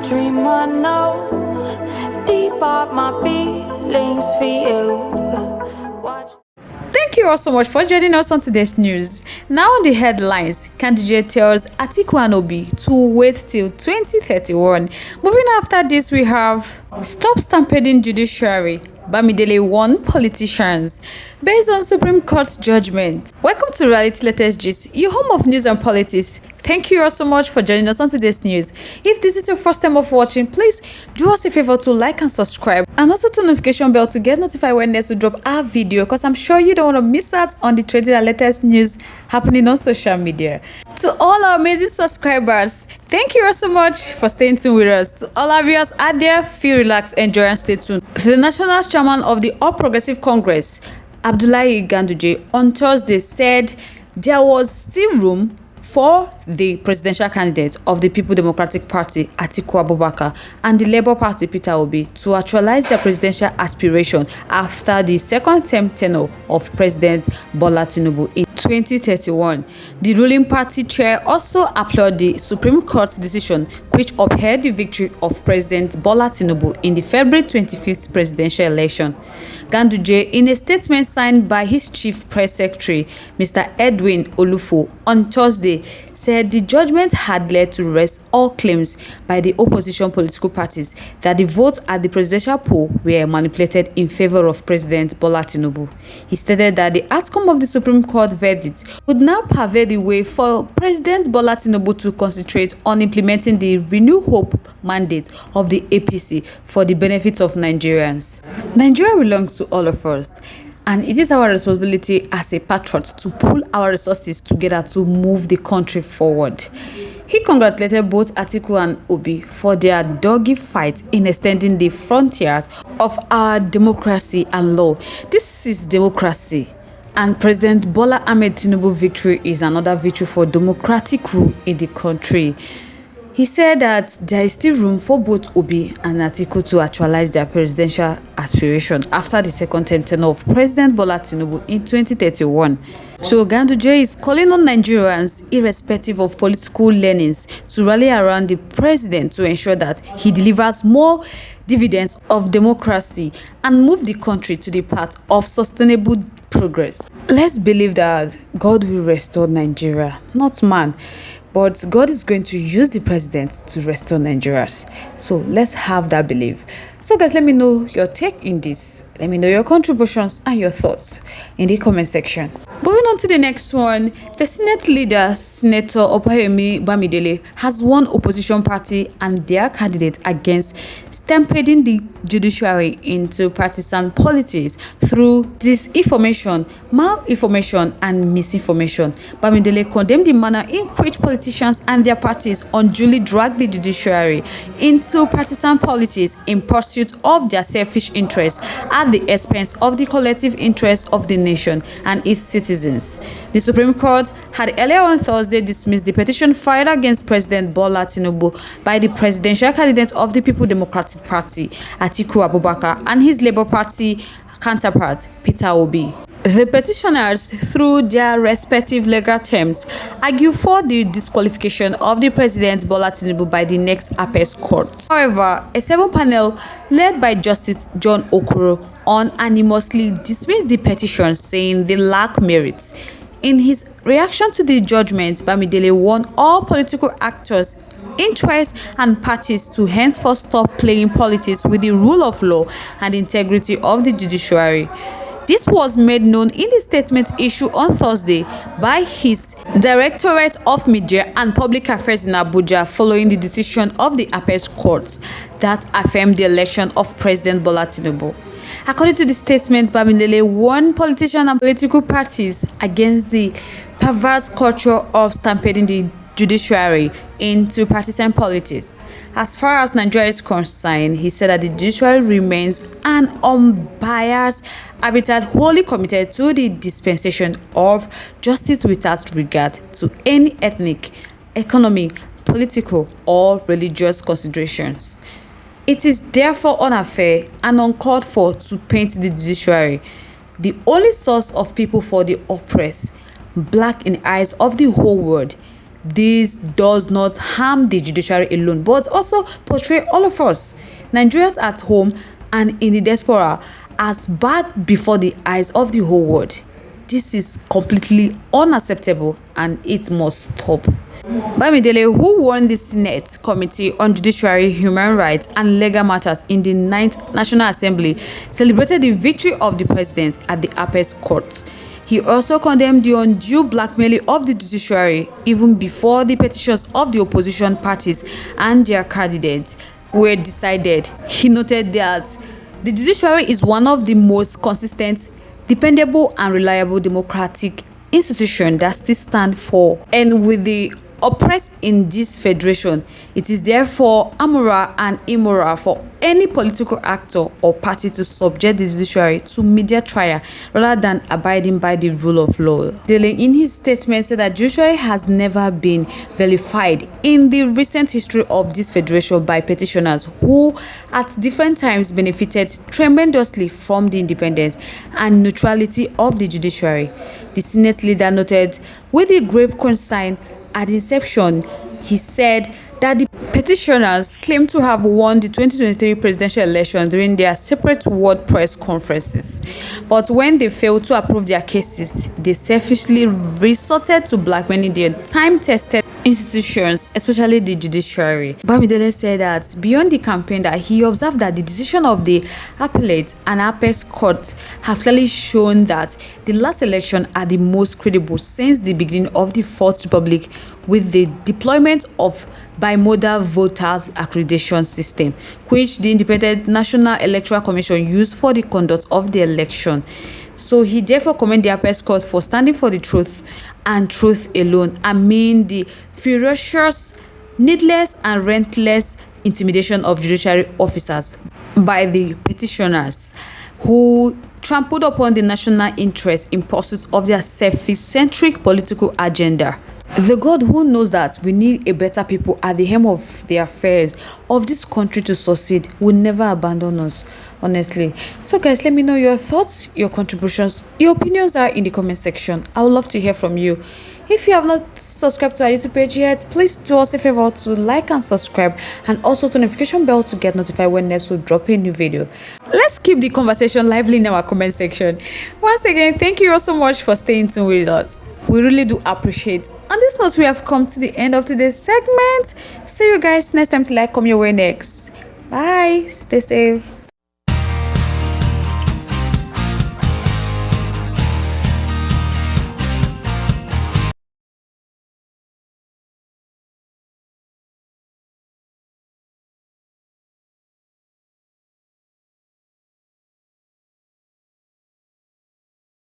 dream I know deep up my feelings for you. Watch. Thank you all so much for joining us on today's news. Now on the headlines, candidate tells Atiku and Obi to wait till 2031. Moving after this, we have stop stampeding judiciary. Bamidele warn politicians based on Supreme Court judgment. Welcome to Reality Latest Gist, your home of news and politics. Thank you all so much for joining us on today's news. If this is your first time of watching, please do us a favor to like and subscribe, and also turn notification bell to get notified when next we drop our video, because I'm sure you don't want to miss out on the trending and latest news happening on social media. To all our amazing subscribers, thank you all so much for staying tuned with us. To all our viewers out there, feel relaxed, enjoy and stay tuned. The national chairman of the All Progressive Congress, Abdullahi Gandu, on Thursday said there was still room for the presidential candidate of the People Democratic Party, Atiku Abubakar, and the Labour Party, Peter Obi, to actualize their presidential aspiration after the second-term tenure of President Bola Tinubu in 2031. The ruling party chair also applauded the Supreme Court's decision, which upheld the victory of President Bola Tinubu in the February 25th presidential election. Gandu, in a statement signed by his chief press secretary, Mr. Edwin Olufo, on Thursday, said the judgment had led to rest all claims by the opposition political parties that the votes at the presidential poll were manipulated in favor of President Bola Tinubu. He stated that the outcome of the Supreme Court verdict would now pave the way for President Bola Tinubu to concentrate on implementing the Renew Hope mandate of the APC for the benefit of Nigerians. Nigeria belongs to all of us, and it is our responsibility as a patriot to pool our resources together to move the country forward. He congratulated both Atiku and Obi for their dogged fight in extending the frontiers of our democracy and law. This is democracy, and President Bola Ahmed Tinubu's victory is another victory for democratic rule in the country. He said that there is still room for both Obi and Atiku to actualize their presidential aspiration after the second-term tenure of President Bola Tinubu in 2031. So Gandu is calling on Nigerians, irrespective of political leanings, to rally around the president to ensure that he delivers more dividends of democracy and move the country to the path of sustainable progress. Let's believe that God will restore Nigeria, not man. But God is going to use the president to restore Nigerians. So let's have that belief. So guys, let me know your take in this. Let me know your contributions and your thoughts in the comment section. Moving on to the next one, the Senate leader, Senator Opayemi Bamidele, has warned opposition party and their candidate against stampeding the judiciary into partisan politics through disinformation, malinformation, and misinformation. Bamidele condemned the manner in which politicians and their parties unduly drag the judiciary into partisan politics in pursuit of their selfish interests at the expense of the collective interests of the nation and its citizens. The Supreme Court had earlier on Thursday dismissed the petition filed against President Bola Tinubu by the presidential candidate of the People Democratic Party, Atiku Abubakar, and his Labour Party counterpart, Peter Obi. The petitioners, through their respective legal terms, argue for the disqualification of the President Bola Tinubu by the next Apex Court. However, a seven-panel led by Justice John Okoro unanimously dismissed the petition, saying they lack merit. In his reaction to the judgment, Bamidele warned all political actors, interests and parties to henceforth stop playing politics with the rule of law and integrity of the judiciary. This was made known in the statement issued on Thursday by his Directorate of Media and Public Affairs in Abuja following the decision of the Apex Court that affirmed the election of President Bola Tinubu. According to the statement, Bamidele warned politicians and political parties against the perverse culture of stampeding the judiciary into partisan politics. As far as Nigeria is concerned, he said that the judiciary remains an unbiased arbiter wholly committed to the dispensation of justice without regard to any ethnic, economic, political, or religious considerations. It is therefore unfair and uncalled for to paint the judiciary, the only source of people for the oppressed, black in the eyes of the whole world. this does not harm the judiciary alone, but also portray all of us, Nigerians at home and in the diaspora, as bad before the eyes of the whole world. This is completely unacceptable and it must stop. Bamidele, who won the Senate Committee on Judiciary, Human Rights and Legal Matters in the 9th National Assembly, celebrated the victory of the president at the Apex Court. He also condemned the undue blackmailing of the judiciary even before the petitions of the opposition parties and their candidates were decided. He noted that the judiciary is one of the most consistent, dependable and reliable democratic institutions that still stand for and with the oppressed in this federation. It is therefore amoral and immoral for any political actor or party to subject the judiciary to media trial rather than abiding by the rule of law. Dele, in his statement, said that judiciary has never been vilified in the recent history of this federation by petitioners who at different times benefited tremendously from the independence and neutrality of the judiciary. The Senate leader noted with a grave concern at inception, he said that the petitioners claim to have won the 2023 presidential election during their separate world press conferences. But when they failed to approve their cases, they selfishly resorted to blackmailing their time-tested institutions, especially the judiciary. Bamidele said that beyond the campaign, that he observed that the decision of the appellate and apex court have clearly shown that the last election are the most credible since the beginning of the Fourth Republic, with the deployment of bimodal voters accreditation system, which the Independent National Electoral Commission used for the conduct of the election. So he therefore commended the apex court for standing for the truth and truth alone, amid the ferocious, needless and relentless intimidation of judiciary officers by the petitioners, who trampled upon the national interest in pursuit of their self-centric political agenda. The God who knows that we need a better people at the helm of the affairs of this country to succeed will never abandon us, honestly. So guys, let me know your thoughts, your contributions, your opinions are in the comment section. I would love to hear from you. If you have not subscribed to our YouTube page yet, please do us a favor to like and subscribe, and also the notification bell to get notified when next we drop a new video. Let's keep the conversation lively in our comment section. Once again, thank you all so much for staying tuned with us. We really do appreciate. On this note, we have come to the end of today's segment. See you guys next time till I come your way next. Bye. Stay safe.